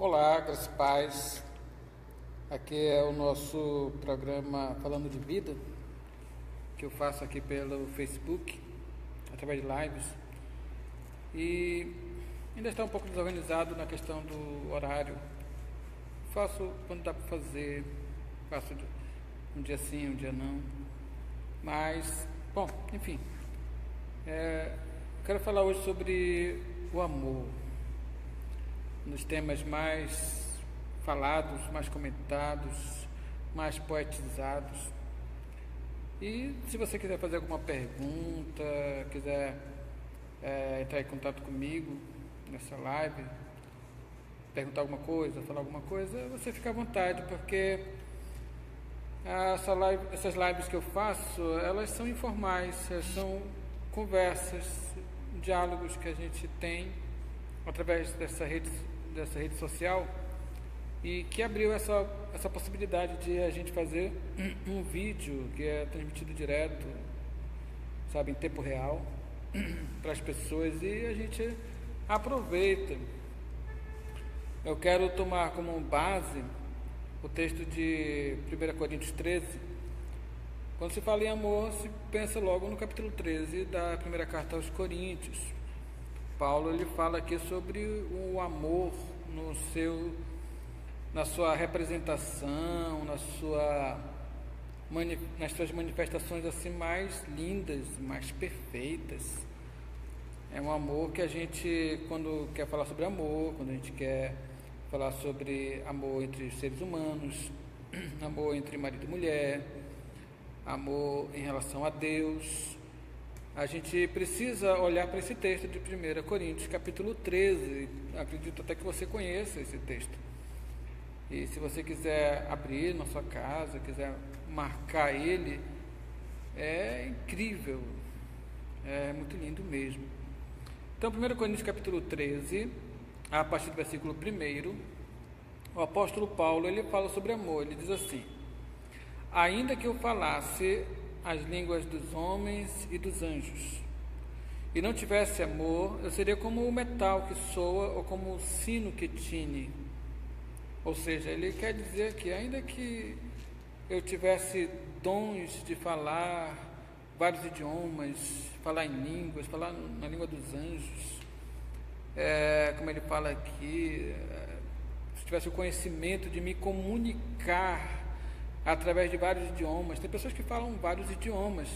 Olá, graças e paz. Aqui é o nosso programa Falando de Vida, que eu faço aqui pelo Facebook, através de lives. E ainda está um pouco desorganizado na questão do horário. Faço quando dá para fazer, faço um dia sim, um dia não. Mas, bom, enfim. Quero falar hoje sobre o amor. Um dos temas mais falados, mais comentados, mais poetizados. E se você quiser fazer alguma pergunta, quiser entrar em contato comigo nessa live, perguntar alguma coisa, falar alguma coisa, você fica à vontade, porque essas lives que eu faço, elas são informais, elas são conversas, diálogos que a gente tem através dessa rede social, e que abriu essa possibilidade de a gente fazer um vídeo que é transmitido direto, sabe, em tempo real, para as pessoas, e a gente aproveita. Eu quero tomar como base o texto de 1 Coríntios 13. Quando se fala em amor, se pensa logo no capítulo 13 da primeira carta aos Coríntios. Paulo ele fala aqui sobre o amor na sua representação, nas suas manifestações assim mais lindas, mais perfeitas. É um amor que a gente, quando quer falar sobre amor, quando a gente quer falar sobre amor entre os seres humanos, amor entre marido e mulher, amor em relação a Deus, a gente precisa olhar para esse texto de 1 Coríntios, capítulo 13. Acredito até que você conheça esse texto. E se você quiser abrir na sua casa, quiser marcar ele, é incrível, é muito lindo mesmo. Então, 1 Coríntios, capítulo 13, a partir do versículo 1, o apóstolo Paulo ele fala sobre amor. Ele diz assim: ainda que eu falasse as línguas dos homens e dos anjos, e não tivesse amor, eu seria como o metal que soa ou como o sino que tine. Ou seja, ele quer dizer que ainda que eu tivesse dons de falar vários idiomas, falar em línguas, falar na língua dos anjos, como ele fala aqui, se tivesse o conhecimento de me comunicar através de vários idiomas. Tem pessoas que falam vários idiomas,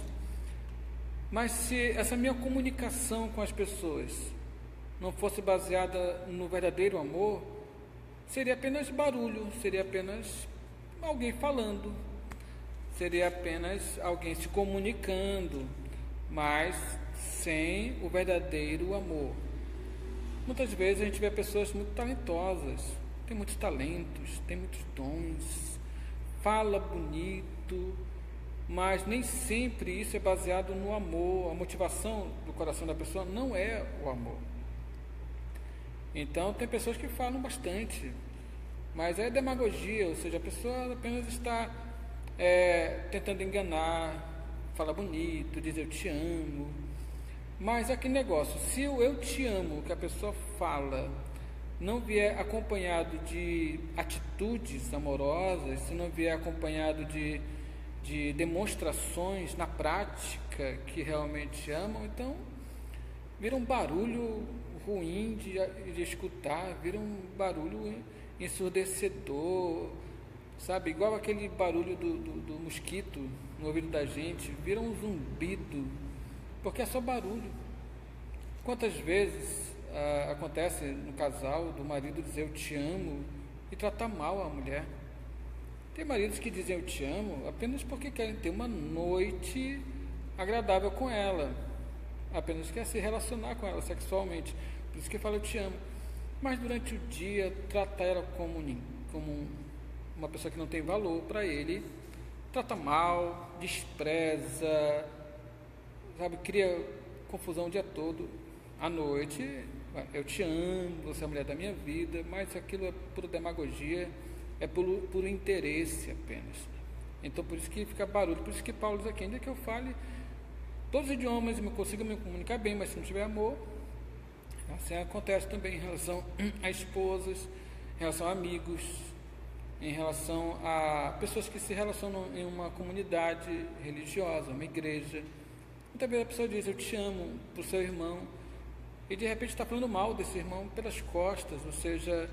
mas se essa minha comunicação com as pessoas não fosse baseada no verdadeiro amor, seria apenas barulho, seria apenas alguém falando, seria apenas alguém se comunicando, mas sem o verdadeiro amor. Muitas vezes a gente vê pessoas muito talentosas, tem muitos talentos, tem muitos dons, fala bonito, mas nem sempre isso é baseado no amor. A motivação do coração da pessoa não é o amor. Então tem pessoas que falam bastante, mas é demagogia, ou seja, a pessoa apenas está tentando enganar, fala bonito, diz eu te amo, mas aquele negócio, se o eu te amo que a pessoa fala não vier acompanhado de atitudes amorosas, se não vier acompanhado de demonstrações na prática que realmente amam, então vira um barulho ruim de escutar, vira um barulho ensurdecedor, sabe? Igual aquele barulho do mosquito no ouvido da gente, vira um zumbido, porque é só barulho. Quantas vezes acontece no casal do marido dizer eu te amo e tratar mal a mulher? Tem maridos que dizem eu te amo apenas porque querem ter uma noite agradável com ela, apenas quer se relacionar com ela sexualmente, por isso que fala eu te amo, mas durante o dia trata ela como uma pessoa que não tem valor para ele, trata mal, despreza, sabe, cria confusão o dia todo. À noite, eu te amo, você é a mulher da minha vida, mas aquilo é pura demagogia, é puro interesse apenas. Então por isso que fica barulho, por isso que Paulo diz aqui, ainda que eu fale todos os idiomas e eu consiga me comunicar bem, mas se não tiver amor, assim acontece também em relação a esposas, em relação a amigos, em relação a pessoas que se relacionam em uma comunidade religiosa, uma igreja. Muitas vezes a pessoa diz, eu te amo, para o seu irmão, e de repente está falando mal desse irmão pelas costas, ou seja,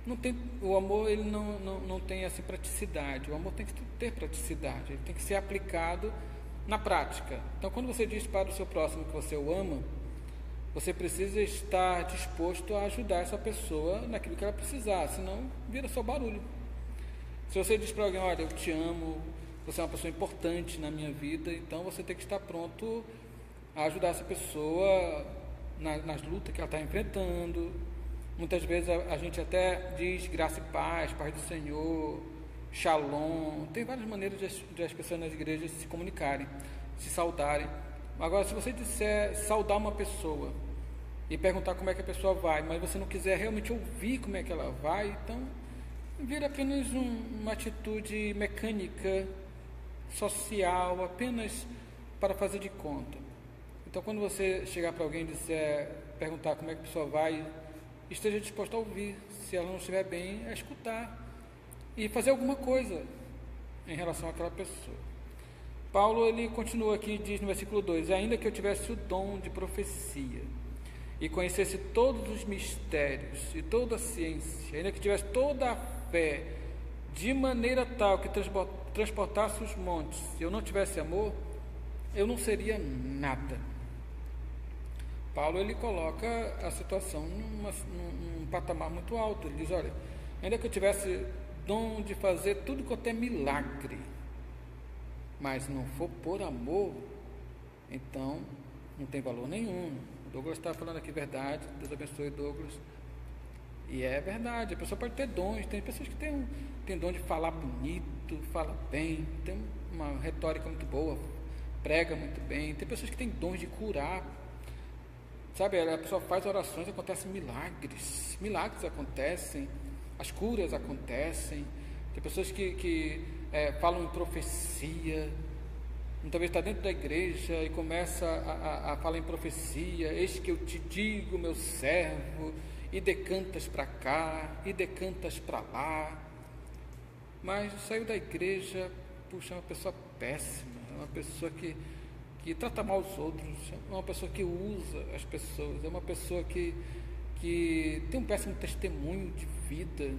não tem, o amor ele não tem essa praticidade, o amor tem que ter praticidade, ele tem que ser aplicado na prática. Então, quando você diz para o seu próximo que você o ama, você precisa estar disposto a ajudar essa pessoa naquilo que ela precisar, senão vira só barulho. Se você diz para alguém, olha, eu te amo, você é uma pessoa importante na minha vida, então você tem que estar pronto a ajudar essa pessoa nas lutas que ela está enfrentando. Muitas vezes a gente até diz graça e paz, paz do Senhor, shalom. Tem várias maneiras de as pessoas nas igrejas se comunicarem, se saudarem. Agora, se você disser saudar uma pessoa e perguntar como é que a pessoa vai, mas você não quiser realmente ouvir como é que ela vai, então vira apenas uma atitude mecânica, social, apenas para fazer de conta. Então, quando você chegar para alguém e perguntar como é que a pessoa vai, esteja disposto a ouvir. Se ela não estiver bem, a escutar e fazer alguma coisa em relação àquela pessoa. Paulo, ele continua aqui, diz no versículo 2, ainda que eu tivesse o dom de profecia e conhecesse todos os mistérios e toda a ciência, ainda que tivesse toda a fé, de maneira tal que transportasse os montes, se eu não tivesse amor, eu não seria nada. Paulo, ele coloca a situação num patamar muito alto. Ele diz, olha, ainda que eu tivesse dom de fazer tudo quanto é milagre, mas não for por amor, então não tem valor nenhum. O Douglas está falando aqui verdade, Deus abençoe Douglas. E é verdade, a pessoa pode ter dons, tem pessoas que têm dom de falar bonito, fala bem, tem uma retórica muito boa, prega muito bem, tem pessoas que têm dons de curar, sabe, a pessoa faz orações, acontecem milagres acontecem, as curas acontecem, tem pessoas que falam em profecia, muitas vezes está dentro da igreja e começa a falar em profecia, eis que eu te digo, meu servo, e decantas para cá, e decantas para lá, mas saiu da igreja, puxa, é uma pessoa péssima, é uma pessoa que trata mal os outros, é uma pessoa que usa as pessoas, é uma pessoa que tem um péssimo testemunho de vida,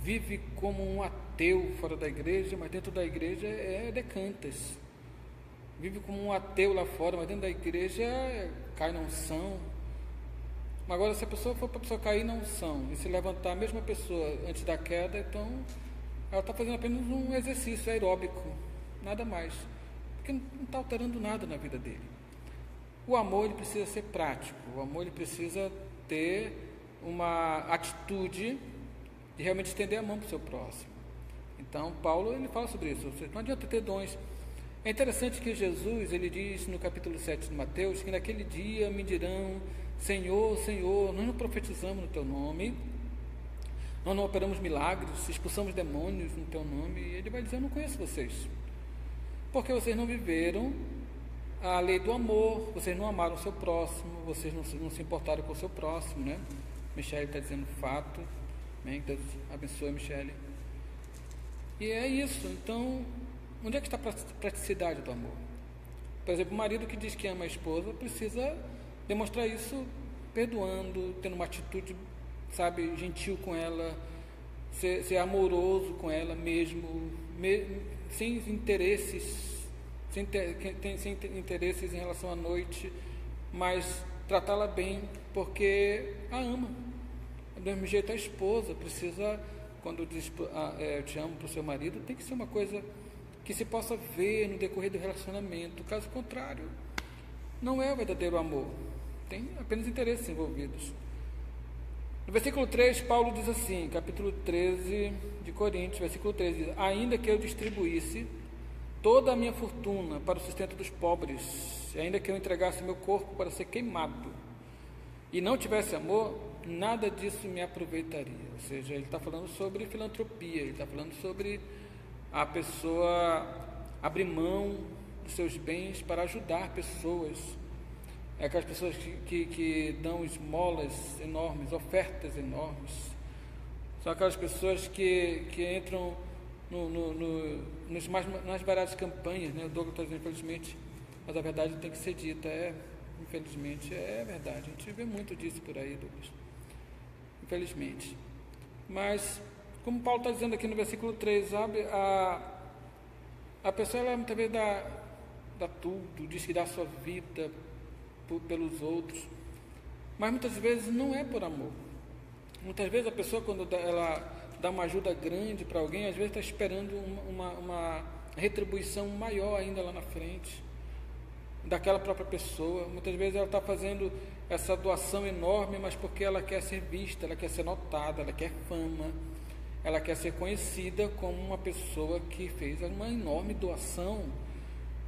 vive como um ateu fora da igreja, mas dentro da igreja é decantas, vive como um ateu lá fora, mas dentro da igreja cai na unção. Agora, se a pessoa for para a pessoa cair na unção e se levantar a mesma pessoa antes da queda, então ela está fazendo apenas um exercício aeróbico, nada mais, porque não está alterando nada na vida dele. O amor, ele precisa ser prático, o amor, ele precisa ter uma atitude de realmente estender a mão para o seu próximo. Então, Paulo, ele fala sobre isso, não adianta ter dons. É interessante que Jesus, ele diz no capítulo 7 de Mateus, que naquele dia me dirão, Senhor, Senhor, nós não profetizamos no Teu nome, nós não operamos milagres, expulsamos demônios no Teu nome, e ele vai dizer, eu não conheço vocês, porque vocês não viveram a lei do amor, vocês não amaram o seu próximo, vocês não se importaram com o seu próximo, né? Michele está dizendo fato, amém? Deus abençoe, Michele. E é isso. Então, onde é que está a praticidade do amor? Por exemplo, o marido que diz que ama a esposa precisa demonstrar isso perdoando, tendo uma atitude, sabe, gentil com ela, ser amoroso com ela mesmo, sem interesses, sem interesses em relação à noite, mas tratá-la bem, porque a ama. Do mesmo jeito, a esposa precisa, quando diz eu te amo para o seu marido, tem que ser uma coisa que se possa ver no decorrer do relacionamento. Caso contrário, não é o verdadeiro amor, tem apenas interesses envolvidos. No versículo 3, Paulo diz assim, capítulo 13 de Coríntios, versículo 13, diz, ainda que eu distribuísse toda a minha fortuna para o sustento dos pobres, e ainda que eu entregasse meu corpo para ser queimado, e não tivesse amor, nada disso me aproveitaria. Ou seja, ele está falando sobre filantropia, ele está falando sobre a pessoa abrir mão dos seus bens para ajudar pessoas. É aquelas pessoas que dão esmolas enormes, ofertas enormes, São aquelas pessoas que entram nas variadas campanhas, né? O Douglas está dizendo, infelizmente, mas a verdade tem que ser dita, infelizmente, é verdade. A gente vê muito disso por aí, Douglas, infelizmente. Mas, como Paulo está dizendo aqui no versículo 3, sabe, a pessoa, ela muitas vezes dá tudo, diz que dá a sua vida pelos outros, mas muitas vezes não é por amor. Muitas vezes a pessoa, quando ela dá uma ajuda grande para alguém, às vezes está esperando uma retribuição maior ainda lá na frente, daquela própria pessoa. Muitas vezes ela está fazendo essa doação enorme, mas porque ela quer ser vista, ela quer ser notada, ela quer fama, ela quer ser conhecida como uma pessoa que fez uma enorme doação.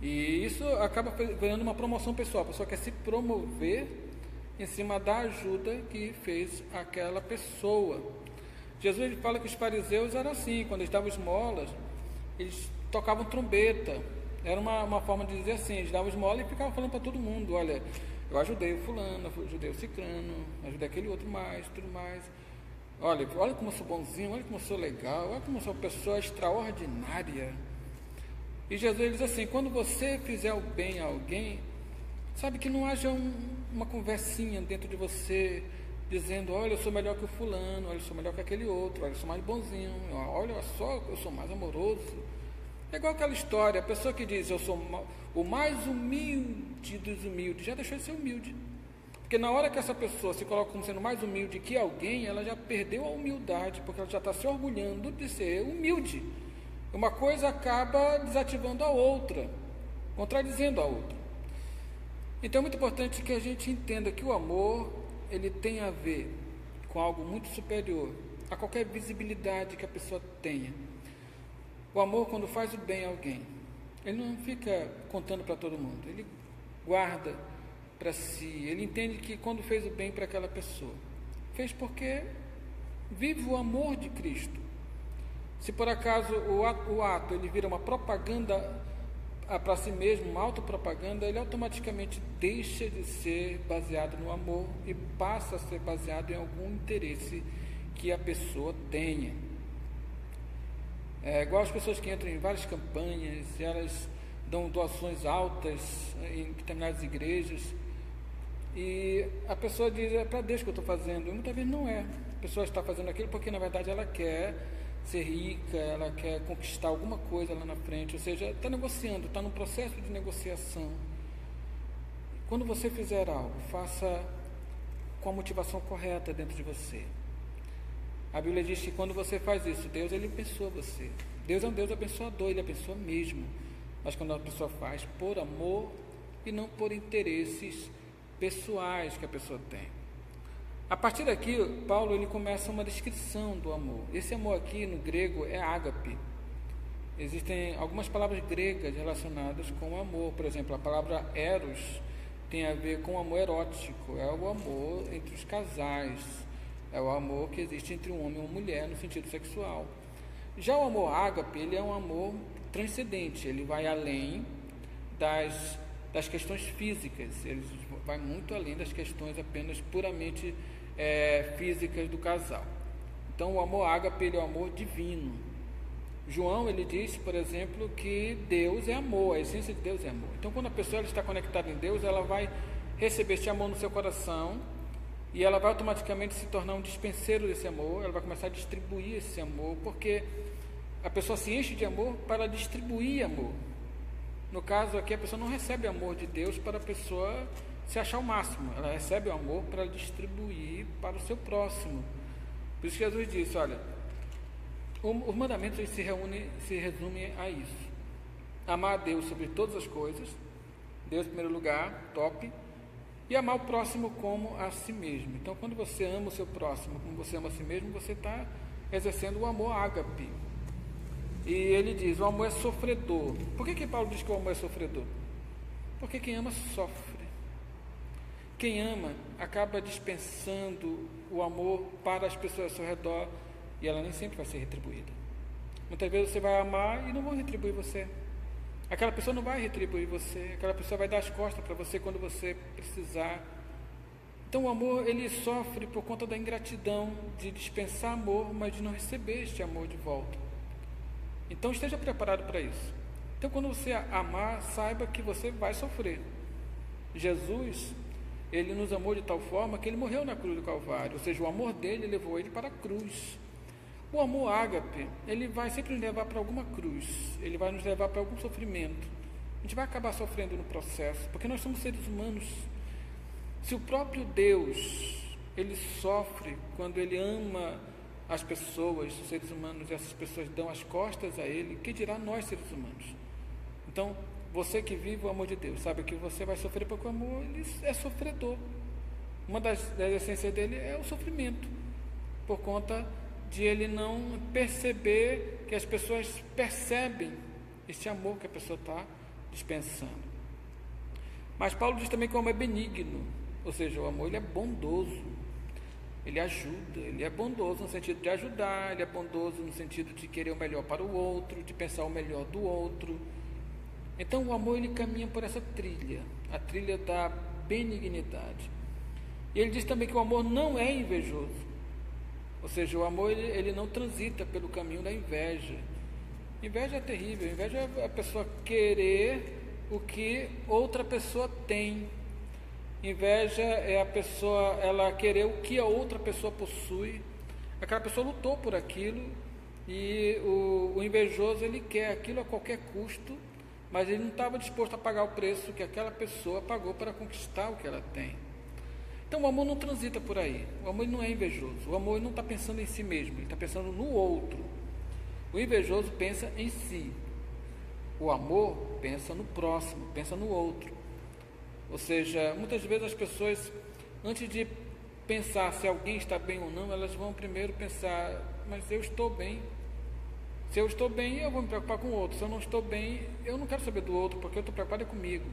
E isso acaba ganhando uma promoção pessoal. A pessoa quer se promover em cima da ajuda que fez aquela pessoa. Jesus, ele fala que os fariseus eram assim, quando eles davam esmolas, eles tocavam trombeta. Era uma forma de dizer assim, eles davam esmola e ficavam falando para todo mundo: olha, eu ajudei o fulano, eu ajudei o cicrano, ajudei aquele outro mais, tudo mais. Olha como eu sou bonzinho, olha como eu sou legal, olha como eu sou uma pessoa extraordinária. E Jesus diz assim: quando você fizer o bem a alguém, sabe, que não haja uma conversinha dentro de você, dizendo: olha, eu sou melhor que o fulano, olha, eu sou melhor que aquele outro, olha, eu sou mais bonzinho, olha só, eu sou mais amoroso. É igual aquela história, a pessoa que diz: eu sou o mais humilde dos humildes, já deixou de ser humilde. Porque na hora que essa pessoa se coloca como sendo mais humilde que alguém, ela já perdeu a humildade, porque ela já está se orgulhando de ser humilde. Uma coisa acaba desativando a outra, contradizendo a outra. Então é muito importante que a gente entenda que o amor, ele tem a ver com algo muito superior a qualquer visibilidade que a pessoa tenha. O amor, quando faz o bem a alguém, ele não fica contando para todo mundo, ele guarda para si, ele entende que quando fez o bem para aquela pessoa, fez porque vive o amor de Cristo. Se por acaso o ato ele vira uma propaganda para si mesmo, uma autopropaganda, ele automaticamente deixa de ser baseado no amor e passa a ser baseado em algum interesse que a pessoa tenha. É igual as pessoas que entram em várias campanhas e elas dão doações altas em determinadas igrejas e a pessoa diz: é para Deus que eu estou fazendo, e muitas vezes não é. A pessoa está fazendo aquilo porque na verdade ela quer ser rica, ela quer conquistar alguma coisa lá na frente, ou seja, está negociando, está no processo de negociação. Quando você fizer algo, faça com a motivação correta dentro de você. A Bíblia diz que quando você faz isso, Deus, ele abençoa você. Deus é um Deus abençoador, ele abençoa mesmo. Mas quando a pessoa faz por amor e não por interesses pessoais que a pessoa tem. A partir daqui, Paulo ele começa uma descrição do amor. Esse amor aqui no grego é ágape. Existem algumas palavras gregas relacionadas com o amor. Por exemplo, a palavra eros tem a ver com o amor erótico. É o amor entre os casais. É o amor que existe entre um homem e uma mulher no sentido sexual. Já o amor ágape, ele é um amor transcendente. Ele vai além das questões físicas. Ele vai muito além das questões apenas puramente físicas do casal. Então o amor ágape, ele é o amor divino. João, ele diz, por exemplo, que Deus é amor, a essência de Deus é amor. Então quando a pessoa está conectada em Deus, ela vai receber esse amor no seu coração e ela vai automaticamente se tornar um dispenseiro desse amor. Ela vai começar a distribuir esse amor, porque a pessoa se enche de amor para distribuir amor. No caso aqui, a pessoa não recebe amor de Deus para a pessoa se achar o máximo, ela recebe o amor para distribuir para o seu próximo. Por isso que Jesus disse: olha, os mandamentos se resumem a isso: amar a Deus sobre todas as coisas, Deus em primeiro lugar, top, e amar o próximo como a si mesmo. Então quando você ama o seu próximo como você ama a si mesmo, você está exercendo o amor ágape. E ele diz: o amor é sofredor. Por que Paulo diz que o amor é sofredor? Porque quem ama sofre. Quem ama acaba dispensando o amor para as pessoas ao seu redor e ela nem sempre vai ser retribuída. Muitas vezes você vai amar e não vão retribuir você. Aquela pessoa não vai retribuir você, aquela pessoa vai dar as costas para você quando você precisar. Então o amor, ele sofre por conta da ingratidão de dispensar amor, mas de não receber este amor de volta. Então esteja preparado para isso. Então quando você amar, saiba que você vai sofrer. Jesus, ele nos amou de tal forma que ele morreu na cruz do Calvário, ou seja, o amor dele levou ele para a cruz. O amor ágape, ele vai sempre nos levar para alguma cruz, ele vai nos levar para algum sofrimento. A gente vai acabar sofrendo no processo, porque nós somos seres humanos. Se o próprio Deus, ele sofre quando ele ama as pessoas, os seres humanos, e essas pessoas dão as costas a ele, que dirá nós, seres humanos? Então, você que vive o amor de Deus, sabe que você vai sofrer porque o amor, ele é sofredor. Uma das essências dele é o sofrimento, por conta de ele não perceber que as pessoas percebem esse amor que a pessoa está dispensando. Mas Paulo diz também que o amor é benigno, ou seja, o amor ele é bondoso, ele ajuda, ele é bondoso no sentido de ajudar, ele é bondoso no sentido de querer o melhor para o outro, de pensar o melhor do outro. Então o amor ele caminha por essa trilha, a trilha da benignidade. E ele diz também que o amor não é invejoso, ou seja, o amor ele não transita pelo caminho da inveja. Inveja é terrível, inveja é a pessoa querer o que outra pessoa tem. Inveja é a pessoa, ela querer o que a outra pessoa possui. Aquela pessoa lutou por aquilo e o invejoso ele quer aquilo a qualquer custo, mas ele não estava disposto a pagar o preço que aquela pessoa pagou para conquistar o que ela tem. Então o amor não transita por aí, o amor não é invejoso, o amor não está pensando em si mesmo, ele está pensando no outro. O invejoso pensa em si, o amor pensa no próximo, pensa no outro. Ou seja, muitas vezes as pessoas, antes de pensar se alguém está bem ou não, elas vão primeiro pensar, mas eu estou bem. Se eu estou bem, eu vou me preocupar com o outro. Se eu não estou bem, eu não quero saber do outro, porque eu estou preocupado comigo.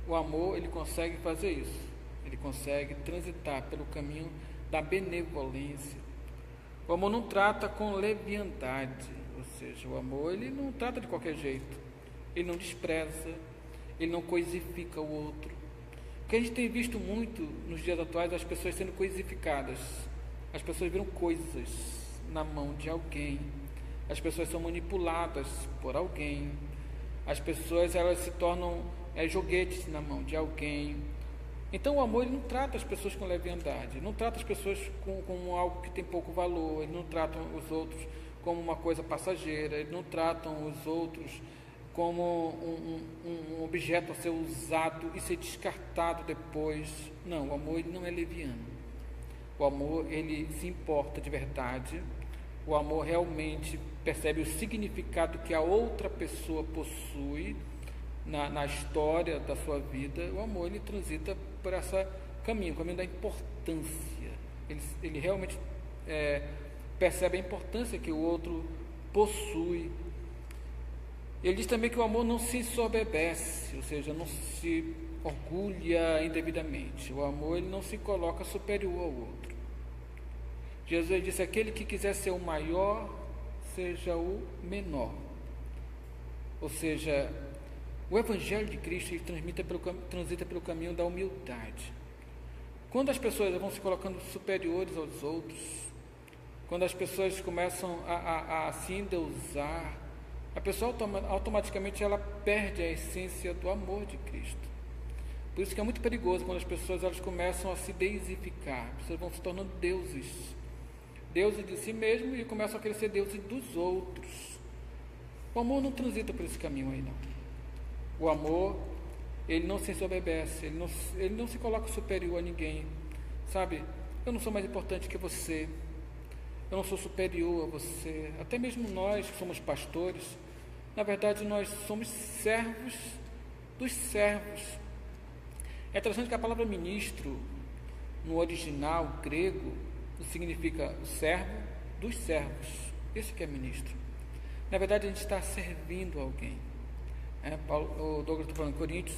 O amor, ele consegue fazer isso. Ele consegue transitar pelo caminho da benevolência. O amor não trata com leviandade, ou seja, o amor ele não trata de qualquer jeito. Ele não despreza, ele não coisifica o outro. Porque a gente tem visto muito nos dias atuais as pessoas sendo coisificadas. As pessoas viram coisas na mão de alguém. As pessoas são manipuladas por alguém. As pessoas elas se tornam joguetes na mão de alguém. Então o amor ele não trata as pessoas com leviandade, não trata as pessoas com algo que tem pouco valor, ele não trata os outros como uma coisa passageira, ele não trata os outros como um objeto a ser usado e ser descartado depois. Não, o amor ele não é leviano. O amor ele se importa de verdade. O amor realmente percebe o significado que a outra pessoa possui na história da sua vida. O amor ele transita por esse caminho, o caminho da importância. Ele realmente percebe a importância que o outro possui. Ele diz também que o amor não se ensoberbece, ou seja, não se orgulha indevidamente. O amor ele não se coloca superior ao outro. Jesus disse: aquele que quiser ser o maior, seja o menor. Ou seja, o Evangelho de Cristo ele transita pelo caminho da humildade. Quando as pessoas vão se colocando superiores aos outros, quando as pessoas começam a se endeusar, a pessoa automaticamente ela perde a essência do amor de Cristo. Por isso que é muito perigoso quando as pessoas elas começam a se deificar, as pessoas vão se tornando deuses de si mesmo e começam a querer ser deuses dos outros. O amor não transita por esse caminho aí, não. O amor, ele não se ensoberbece, ele não se coloca superior a ninguém, sabe? Eu não sou mais importante que você, eu não sou superior a você. Até mesmo nós que somos pastores, na verdade nós somos servos dos servos. É interessante que a palavra ministro, no original grego, significa o servo dos servos. Esse que é ministro. Na verdade a gente está servindo alguém. O Douglas está falando em Coríntios,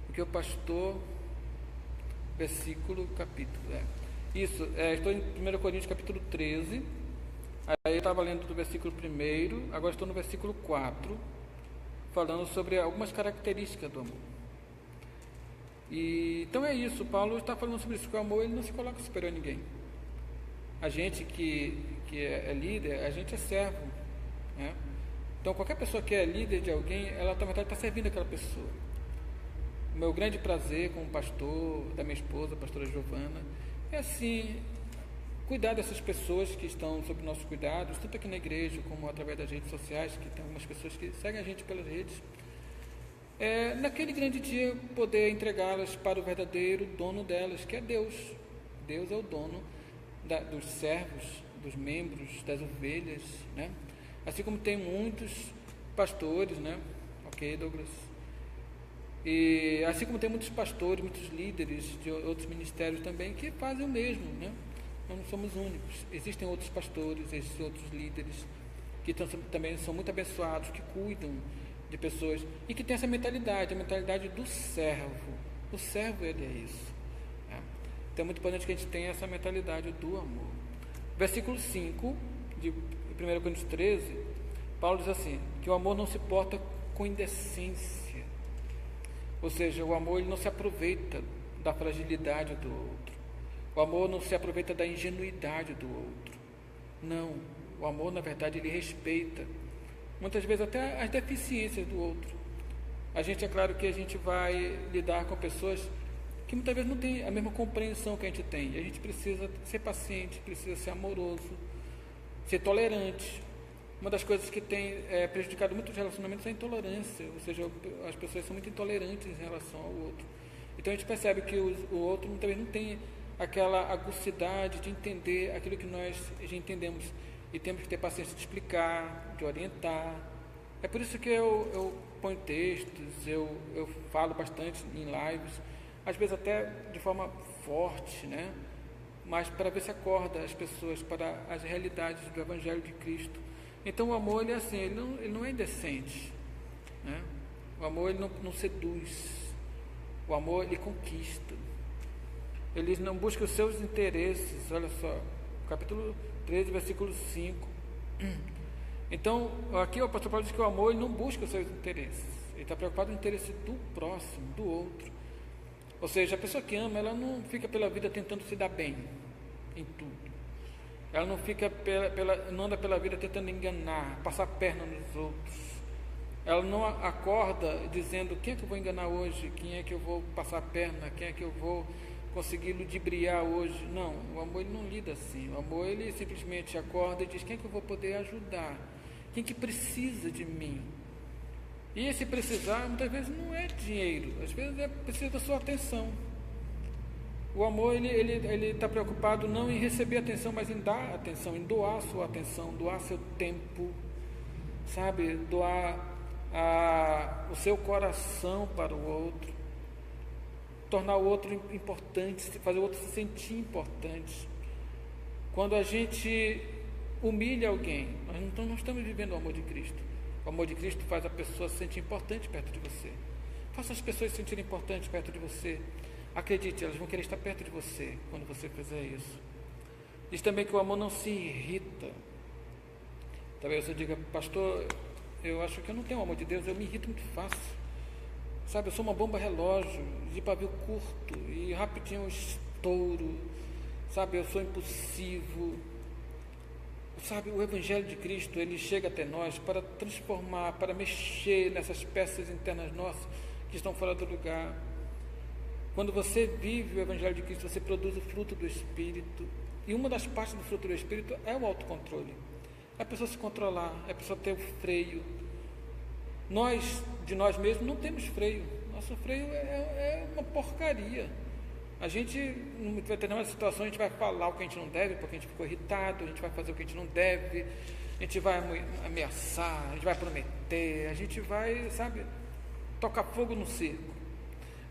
porque o pastor, versículo, capítulo. Estou em 1 Coríntios capítulo 13. Aí eu estava lendo do versículo 1, agora estou no versículo 4, falando sobre algumas características do amor. E então é isso, Paulo está falando sobre isso, que o amor ele não se coloca superior a ninguém. A gente que é líder, a gente é servo, né? Então qualquer pessoa que é líder de alguém, ela na verdade está servindo aquela pessoa. O meu grande prazer como pastor da minha esposa, a pastora Giovana, é assim, cuidar dessas pessoas que estão sob nossos cuidados, tanto aqui na igreja como através das redes sociais, que tem algumas pessoas que seguem a gente pelas redes. Naquele grande dia, poder entregá-las para o verdadeiro dono delas, que é Deus. Deus é o dono dos servos, dos membros, das ovelhas, né? Assim como tem muitos pastores, né? Ok, Douglas? E assim como tem muitos pastores, muitos líderes de outros ministérios também que fazem o mesmo, né? Nós não somos únicos. Existem outros pastores, existem outros líderes que também são muito abençoados, que cuidam de pessoas e que tem essa mentalidade, a mentalidade do servo. O servo, ele é isso, né? Então é muito importante que a gente tenha essa mentalidade do amor. Versículo 5 de 1 Coríntios 13, Paulo diz assim, que o amor não se porta com indecência, ou seja, o amor ele não se aproveita da fragilidade do outro, o amor não se aproveita da ingenuidade do outro, não, o amor na verdade ele respeita muitas vezes até as deficiências do outro. A gente, é claro que a gente vai lidar com pessoas que muitas vezes não têm a mesma compreensão que a gente tem. E a gente precisa ser paciente, precisa ser amoroso, ser tolerante. Uma das coisas que tem prejudicado muitos relacionamentos é a intolerância, ou seja, as pessoas são muito intolerantes em relação ao outro. Então a gente percebe que o outro muitas vezes não tem aquela aguçidade de entender aquilo que nós já entendemos. E temos que ter paciência de explicar, de orientar. É por isso que eu ponho textos, eu falo bastante em lives, às vezes até de forma forte, né? Mas para ver se acorda as pessoas para as realidades do Evangelho de Cristo. Então o amor ele é assim, ele não é indecente, né? O amor ele não seduz, o amor ele conquista, ele não busca os seus interesses. Olha só, capítulo 13, versículo 5. Então, aqui o apóstolo Paulo diz que o amor ele não busca os seus interesses, ele está preocupado com o interesse do próximo, do outro. Ou seja, a pessoa que ama, ela não fica pela vida tentando se dar bem em tudo. Ela não fica não anda pela vida tentando enganar, passar a perna nos outros. Ela não acorda dizendo quem é que eu vou enganar hoje, quem é que eu vou passar a perna, quem é que eu vou conseguir ludibriar hoje. Não, o amor ele não lida assim. O amor ele simplesmente acorda e diz quem é que eu vou poder ajudar, quem que precisa de mim. E esse precisar muitas vezes não é dinheiro, às vezes precisa da sua atenção. O amor ele está preocupado não em receber atenção, mas em dar atenção, em doar sua atenção, doar seu tempo, sabe, doar o seu coração para o outro, tornar o outro importante, fazer o outro se sentir importante. Quando a gente humilha alguém, nós não estamos vivendo o amor de Cristo. O amor de Cristo faz a pessoa se sentir importante perto de você. Faça as pessoas se sentirem importantes perto de você. Acredite, elas vão querer estar perto de você quando você fizer isso. Diz também que o amor não se irrita. Talvez você diga, pastor, eu acho que eu não tenho o amor de Deus, eu me irrito muito fácil. Sabe, eu sou uma bomba relógio, de pavio curto, e rapidinho eu estouro. Sabe, eu sou impulsivo. Sabe, o Evangelho de Cristo, ele chega até nós para transformar, para mexer nessas peças internas nossas que estão fora do lugar. Quando você vive o Evangelho de Cristo, você produz o fruto do Espírito. E uma das partes do fruto do Espírito é o autocontrole. É a pessoa se controlar, é a pessoa ter o freio. Nós, de nós mesmos, não temos freio. Nosso freio é uma porcaria. A gente, em determinadas situações, a gente vai falar o que a gente não deve, porque a gente ficou irritado, a gente vai fazer o que a gente não deve, a gente vai ameaçar, a gente vai prometer, a gente vai, sabe, tocar fogo no circo.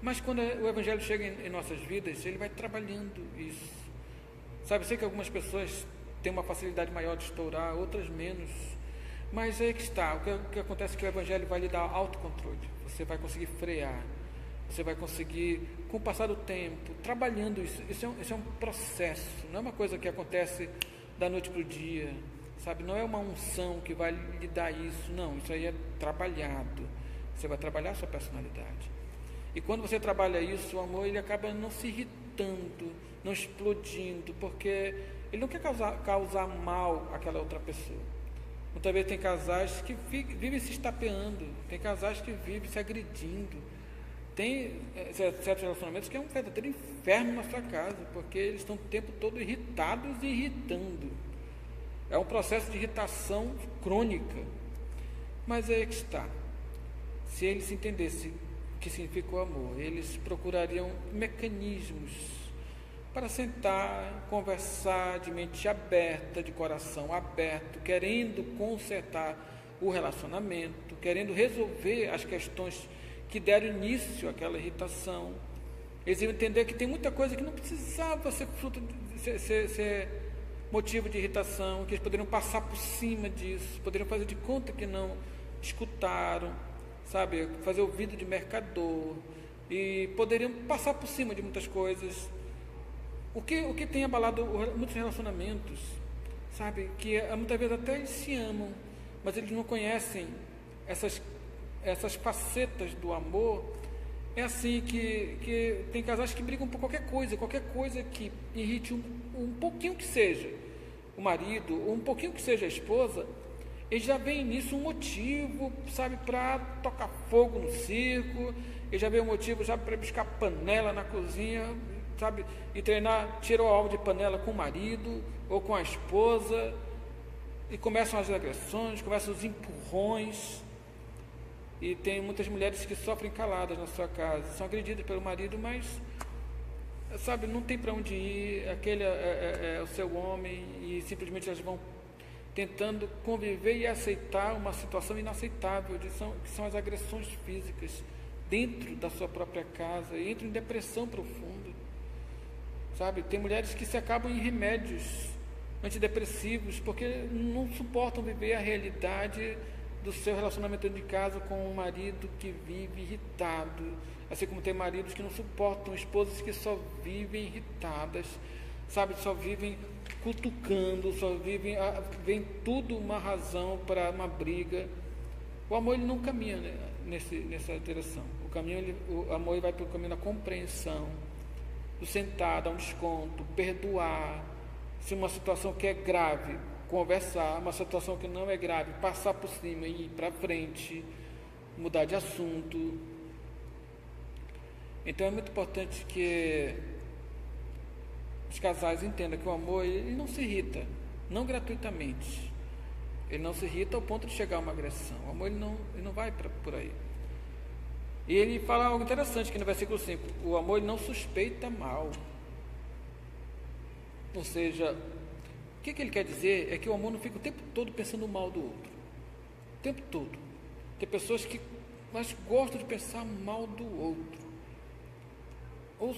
Mas quando o Evangelho chega em nossas vidas, ele vai trabalhando isso. Sabe, eu sei que algumas pessoas têm uma facilidade maior de estourar, outras menos. Mas aí que está, o que acontece é que o Evangelho vai lhe dar autocontrole. Você vai conseguir frear, você vai conseguir, com o passar do tempo, trabalhando isso. Isso é um processo, não é uma coisa que acontece da noite para o dia, sabe? Não é uma unção que vai lhe dar isso, não. Isso aí é trabalhado. Você vai trabalhar a sua personalidade. E quando você trabalha isso, o amor ele acaba não se irritando, não explodindo, porque ele não quer causar mal àquela outra pessoa. Muitas vezes tem casais que vivem se estapeando, tem casais que vivem se agredindo, tem certos relacionamentos que é um verdadeiro inferno na sua casa, porque eles estão o tempo todo irritados e irritando. É um processo de irritação crônica. Mas aí é que está. Se eles entendessem o que significa o amor, eles procurariam mecanismos para sentar, conversar de mente aberta, de coração aberto, querendo consertar o relacionamento, querendo resolver as questões que deram início àquela irritação. Eles iam entender que tem muita coisa que não precisava ser fruto ser motivo de irritação, que eles poderiam passar por cima disso, poderiam fazer de conta que não escutaram, sabe, fazer ouvido de mercador, e poderiam passar por cima de muitas coisas. O que tem abalado muitos relacionamentos, sabe, que muitas vezes até eles se amam, mas eles não conhecem essas facetas do amor. É assim que tem casais que brigam por qualquer coisa que irrite um pouquinho que seja o marido, ou um pouquinho que seja a esposa, eles já veem nisso um motivo, sabe, para tocar fogo no circo, eles já veem um motivo para buscar panela na cozinha, sabe, e treinar, tirar o alvo de panela com o marido ou com a esposa, e começam as agressões, começam os empurrões. E tem muitas mulheres que sofrem caladas na sua casa, são agredidas pelo marido, mas, sabe, não tem para onde ir, aquele é o seu homem, e simplesmente elas vão tentando conviver e aceitar uma situação inaceitável, que são as agressões físicas dentro da sua própria casa, e entram em depressão profunda, sabe? Tem mulheres que se acabam em remédios antidepressivos, porque não suportam viver a realidade do seu relacionamento dentro de casa com um marido que vive irritado, assim como tem maridos que não suportam esposas que só vivem irritadas, sabe, só vivem cutucando, só vem tudo uma razão para uma briga. O amor ele não caminha, né, nessa direção. O amor ele vai pelo caminho da compreensão, do sentar, dar um desconto, perdoar. Se uma situação que é grave, conversar, uma situação que não é grave, passar por cima e ir para frente, mudar de assunto. Então é muito importante que os casais entendam que o amor ele não se irrita, não gratuitamente. Ele não se irrita ao ponto de chegar a uma agressão. O amor ele não vai por aí. E ele fala algo interessante aqui no versículo 5. O amor ele não suspeita mal. Ou seja, o que ele quer dizer é que o amor não fica o tempo todo pensando mal do outro. O tempo todo. Tem pessoas que mais gostam de pensar mal do outro. Ou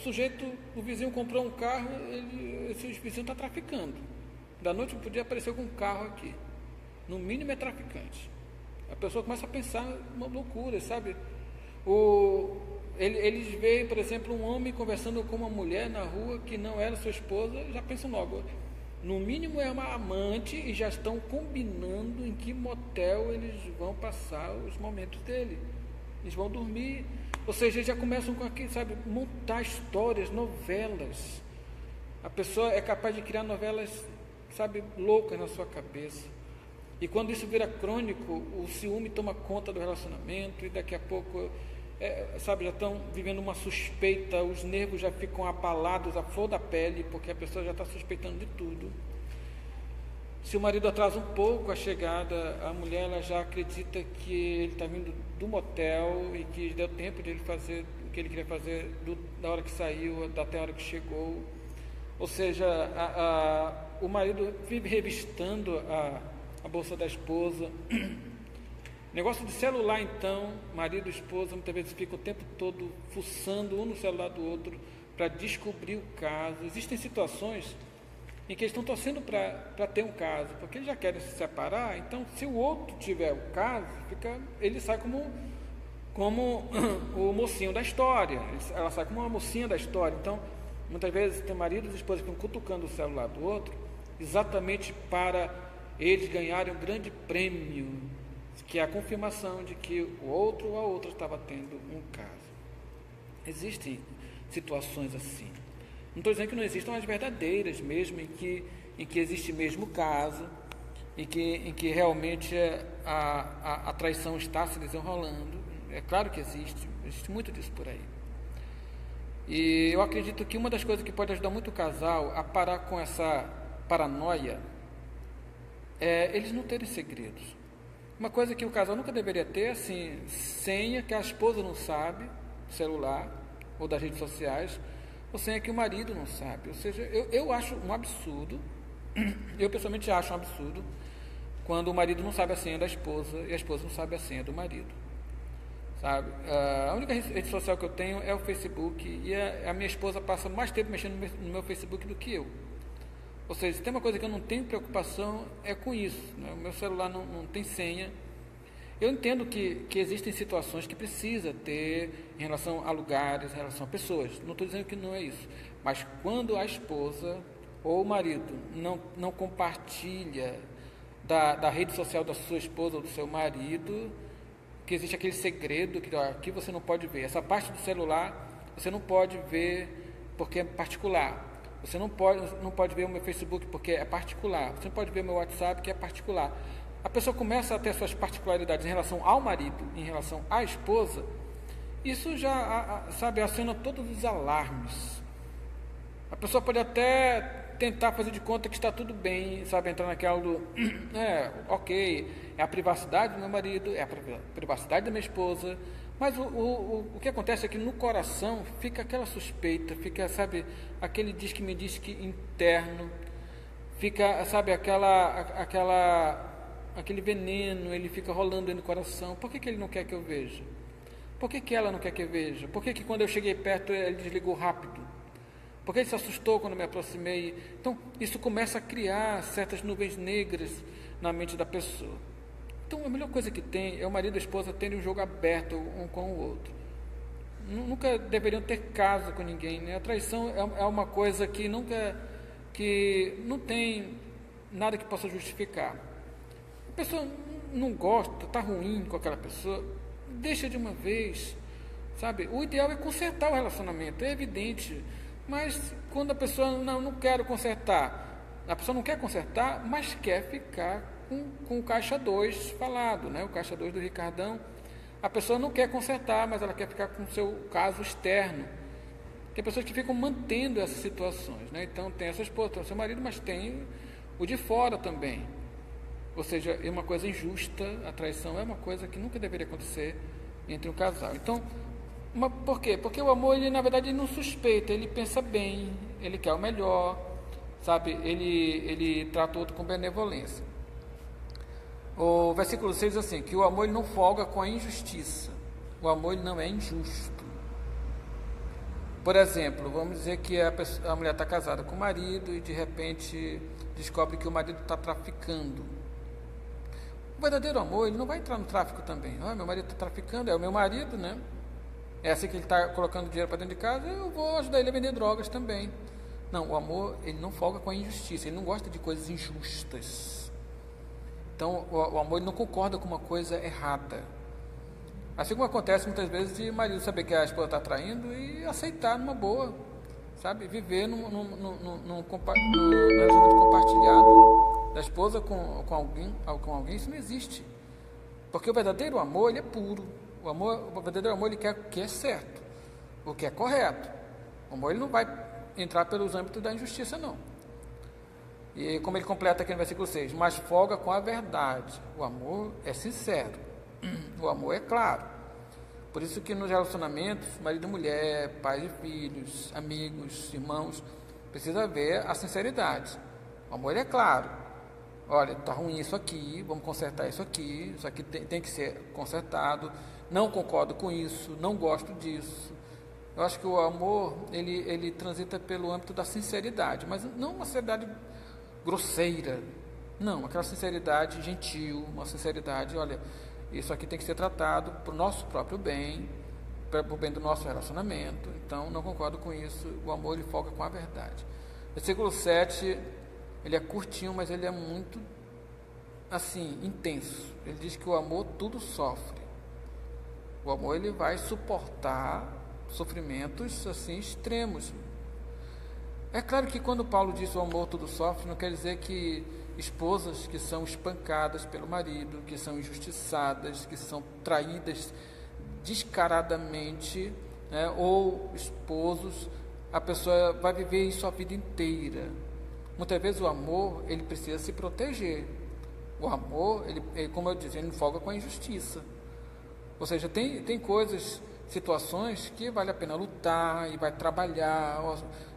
o vizinho comprou um carro, esse vizinho está traficando. Da noite podia aparecer com um carro aqui. No mínimo é traficante. A pessoa começa a pensar uma loucura, sabe? Eles veem, por exemplo, um homem conversando com uma mulher na rua que não era sua esposa, já pensam logo, no mínimo é uma amante, e já estão combinando em que motel eles vão passar os momentos dele. Eles vão dormir. Ou seja, eles já começam com aqui, sabe, montar histórias, novelas. A pessoa é capaz de criar novelas, sabe, loucas na sua cabeça. E quando isso vira crônico, o ciúme toma conta do relacionamento, e daqui a pouco, sabe, já estão vivendo uma suspeita, os nervos já ficam abalados à flor da pele, porque a pessoa já está suspeitando de tudo. Se o marido atrasa um pouco a chegada, a mulher ela já acredita que ele está vindo do motel e que deu tempo de ele fazer o que ele queria fazer da hora que saiu até a hora que chegou. Ou seja, o marido vive revistando a bolsa da esposa. Negócio de celular, então, marido e esposa muitas vezes ficam o tempo todo fuçando um no celular do outro para descobrir o caso. Existem situações em que eles estão torcendo para ter um caso, porque eles já querem se separar. Então, se o outro tiver o caso, ele sai como o mocinho da história, ela sai como uma mocinha da história. Então, muitas vezes tem maridos e esposas que estão cutucando o celular do outro, exatamente para eles ganharem um grande prêmio, que é a confirmação de que o outro ou a outra estava tendo um caso. Existem situações assim. Não estou dizendo que não existam as verdadeiras mesmo, em que existe mesmo o caso, em que realmente a traição está se desenrolando. É claro que existe muito disso por aí. E eu acredito que uma das coisas que pode ajudar muito o casal a parar com essa paranoia é eles não terem segredos. Uma coisa que o casal nunca deveria ter, assim, senha que a esposa não sabe, do celular ou das redes sociais, ou senha que o marido não sabe. Ou seja, eu acho um absurdo, eu pessoalmente acho um absurdo, quando o marido não sabe a senha da esposa e a esposa não sabe a senha do marido. Sabe? A única rede social que eu tenho é o Facebook, e a minha esposa passa mais tempo mexendo no meu Facebook do que eu. Ou seja, se tem uma coisa que eu não tenho preocupação é com isso, né? O meu celular não tem senha. Eu entendo que existem situações que precisa ter em relação a lugares, em relação a pessoas. Não estou dizendo que não é isso. Mas quando a esposa ou o marido não compartilha da rede social da sua esposa ou do seu marido, que existe aquele segredo que aqui você não pode ver. Essa parte do celular você não pode ver porque é particular. Você não pode ver o meu Facebook porque é particular. Você não pode ver o meu WhatsApp que é particular. A pessoa começa a ter suas particularidades em relação ao marido, em relação à esposa. Isso já, aciona todos os alarmes. A pessoa pode até tentar fazer de conta que está tudo bem, entrar naquela do, ok, é a privacidade do meu marido, é a privacidade da minha esposa, mas o que acontece é que no coração fica aquela suspeita, fica, aquele diz-que-me diz-que interno, fica, aquele veneno, ele fica rolando aí no coração. Por que ele não quer que eu veja? Por que ela não quer que eu veja? Por que quando eu cheguei perto ele desligou rápido? Por que ele se assustou quando eu me aproximei? Então, isso começa a criar certas nuvens negras na mente da pessoa. Então, a melhor coisa que tem é o marido e a esposa terem um jogo aberto um com o outro. Nunca deveriam ter caso com ninguém, né? A traição é uma coisa que não tem nada que possa justificar. A pessoa não gosta, está ruim com aquela pessoa, deixa de uma vez, O ideal é consertar o relacionamento, é evidente. Mas quando a pessoa não quer consertar, a pessoa não quer consertar, mas quer ficar com o caixa 2 falado, né? O caixa 2 do Ricardão. A pessoa não quer consertar, mas ela quer ficar com o seu caso externo. Tem pessoas que ficam mantendo essas situações, né? Então tem a sua esposa, tem o seu marido, mas tem o de fora também. Ou seja, é uma coisa injusta, a traição é uma coisa que nunca deveria acontecer entre um casal. Então, por quê? Porque o amor, ele na verdade não suspeita, ele pensa bem, ele quer o melhor, ele trata o outro com benevolência. O versículo 6 diz assim, que o amor ele não folga com a injustiça, o amor ele não é injusto. Por exemplo, vamos dizer que a mulher está casada com o marido e de repente descobre que o marido está traficando. O verdadeiro amor, ele não vai entrar no tráfico também. Meu marido está traficando, é o meu marido, né? É assim que ele está colocando dinheiro para dentro de casa, eu vou ajudar ele a vender drogas também. Não, o amor, ele não folga com a injustiça, ele não gosta de coisas injustas. Então, o amor, ele não concorda com uma coisa errada. Assim como acontece muitas vezes de o marido saber que a esposa está traindo e aceitar numa boa, viver num relacionamento compartilhado da esposa com alguém, isso não existe. Porque o verdadeiro amor, ele é puro. O verdadeiro amor, ele quer o que é certo, o que é correto. O amor, ele não vai entrar pelos âmbitos da injustiça, não. E como ele completa aqui no versículo 6, mas folga com a verdade. O amor é sincero, o amor é claro. Por isso que nos relacionamentos, marido e mulher, pais e filhos, amigos, irmãos, precisa haver a sinceridade. O amor é claro. Olha, está ruim isso aqui, vamos consertar isso aqui tem que ser consertado. Não concordo com isso, não gosto disso. Eu acho que o amor, ele transita pelo âmbito da sinceridade, mas não uma sinceridade grosseira, não, aquela sinceridade gentil, uma sinceridade, olha, isso aqui tem que ser tratado para o nosso próprio bem, para o bem do nosso relacionamento, então não concordo com isso, o amor ele folga com a verdade. Versículo 7, ele é curtinho, mas ele é muito, intenso. Ele diz que o amor tudo sofre. O amor ele vai suportar sofrimentos assim extremos. É claro que quando Paulo diz o amor tudo sofre, não quer dizer que esposas que são espancadas pelo marido, que são injustiçadas, que são traídas descaradamente, né, ou esposos, a pessoa vai viver isso a vida inteira. Muitas vezes o amor, ele precisa se proteger. O amor, ele, como eu disse, ele não folga com a injustiça. Ou seja, tem coisas, situações que vale a pena lutar e vai trabalhar,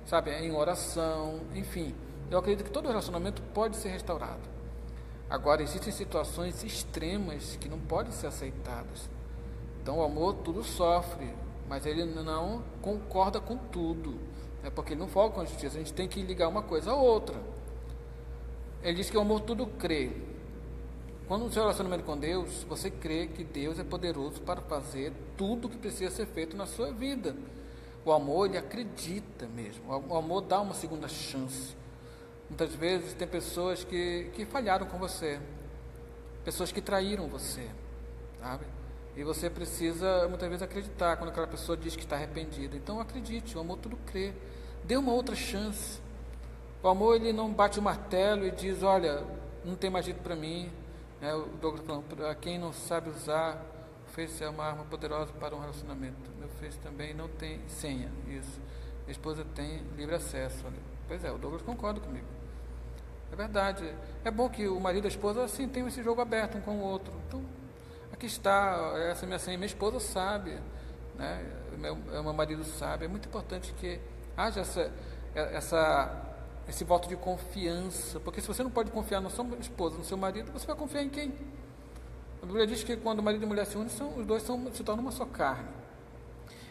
sabe, em oração, enfim. Eu acredito que todo relacionamento pode ser restaurado. Agora, existem situações extremas que não podem ser aceitadas. Então, o amor tudo sofre, mas ele não concorda com tudo, né? Porque ele não folga com a justiça. A gente tem que ligar uma coisa a outra. Ele diz que o amor tudo crê. Quando no seu relacionamento com Deus, você crê que Deus é poderoso para fazer tudo o que precisa ser feito na sua vida. O amor, ele acredita mesmo. O amor dá uma segunda chance. Muitas vezes tem pessoas que falharam com você, pessoas que traíram você, sabe? E você precisa muitas vezes acreditar quando aquela pessoa diz que está arrependida. Então acredite, o amor tudo crê. Dê uma outra chance. O amor, ele não bate o martelo e diz, olha, não tem mais jeito para mim. O Douglas falando, para quem não sabe usar, o Face é uma arma poderosa para um relacionamento. Meu Face também não tem senha, isso. Minha esposa tem livre acesso. Olha. Pois é, o Douglas concorda comigo. É verdade. É bom que o marido e a esposa assim tenham esse jogo aberto um com o outro. Então, aqui está, essa é minha senha, minha esposa sabe, né? Meu marido sabe. É muito importante que haja esse voto de confiança, porque se você não pode confiar na sua esposa, no seu marido, você vai confiar em quem? A Bíblia diz que quando o marido e a mulher se unem, os dois se tornam uma só carne.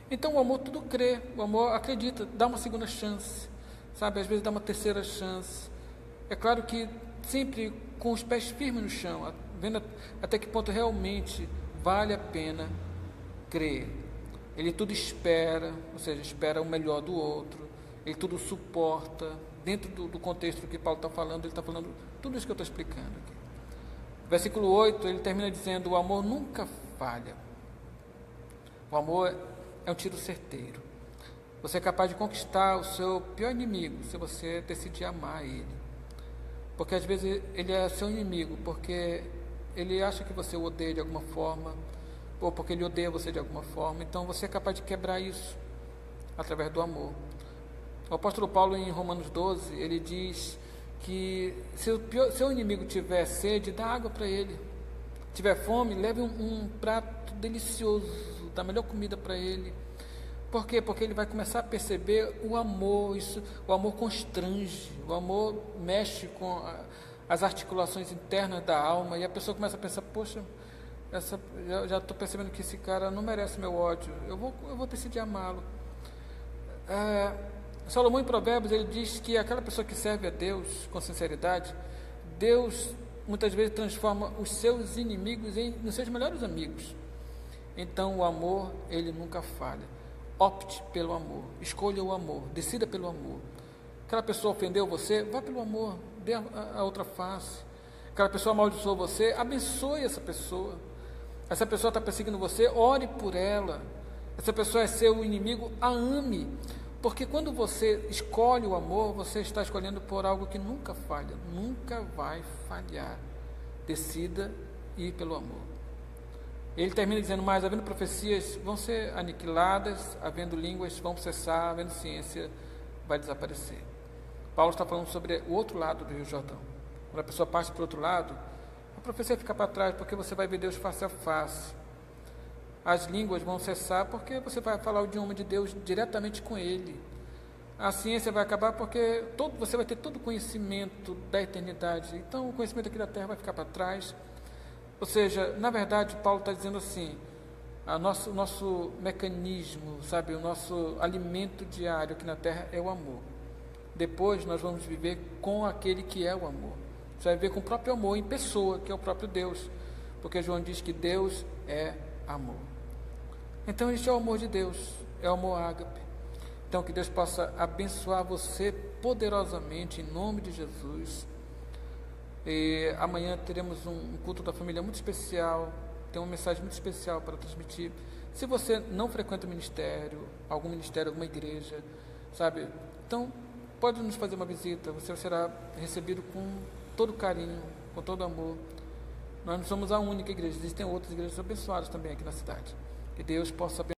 Então o amor tudo crê, o amor acredita, dá uma segunda chance, sabe? Às vezes dá uma terceira chance. É claro que sempre com os pés firmes no chão, vendo até que ponto realmente vale a pena crer. Ele tudo espera, ou seja, espera o melhor do outro, ele tudo suporta. Dentro do contexto que Paulo está falando, ele está falando tudo isso que eu estou explicando aqui. Versículo 8, ele termina dizendo, o amor nunca falha. O amor é um tiro certeiro. Você é capaz de conquistar o seu pior inimigo, se você decidir amar ele. Porque às vezes ele é seu inimigo, porque ele acha que você o odeia de alguma forma, ou porque ele odeia você de alguma forma. Então você é capaz de quebrar isso através do amor. O apóstolo Paulo, em Romanos 12, ele diz que se o seu inimigo tiver sede, dá água para ele. Tiver fome, leve um prato delicioso, dá a melhor comida para ele. Por quê? Porque ele vai começar a perceber o amor, o amor constrange, o amor mexe com as articulações internas da alma, e a pessoa começa a pensar, poxa, já estou percebendo que esse cara não merece meu ódio, eu vou decidir amá-lo. Salomão, em Provérbios, ele diz que aquela pessoa que serve a Deus com sinceridade, Deus muitas vezes transforma os seus inimigos nos seus melhores amigos. Então o amor, ele nunca falha. Opte pelo amor, escolha o amor, decida pelo amor. Aquela pessoa ofendeu você, vá pelo amor, dê a outra face. Aquela pessoa amaldiçoou você, abençoe essa pessoa. Essa pessoa está perseguindo você, ore por ela. Essa pessoa é seu inimigo, a ame. Porque quando você escolhe o amor, você está escolhendo por algo que nunca falha, nunca vai falhar. Decida ir pelo amor. Ele termina dizendo, mas havendo profecias vão ser aniquiladas, havendo línguas vão cessar, havendo ciência vai desaparecer. Paulo está falando sobre o outro lado do Rio Jordão. Quando a pessoa parte para o outro lado, a profecia fica para trás, porque você vai ver Deus face a face. As línguas vão cessar porque você vai falar o idioma de Deus diretamente com Ele. A ciência vai acabar porque você vai ter todo o conhecimento da eternidade. Então, o conhecimento aqui da terra vai ficar para trás. Ou seja, na verdade, Paulo está dizendo assim, o nosso mecanismo, sabe, o nosso alimento diário aqui na terra é o amor. Depois nós vamos viver com aquele que é o amor. Você vai viver com o próprio amor em pessoa, que é o próprio Deus. Porque João diz que Deus é amor. Então este é o amor de Deus, é o amor ágape. Então que Deus possa abençoar você poderosamente em nome de Jesus. E amanhã teremos um culto da família muito especial, tem uma mensagem muito especial para transmitir. Se você não frequenta o ministério, alguma igreja, sabe? Então, pode nos fazer uma visita, você será recebido com todo carinho, com todo amor. Nós não somos a única igreja, existem outras igrejas abençoadas também aqui na cidade. Que Deus possa abençoar.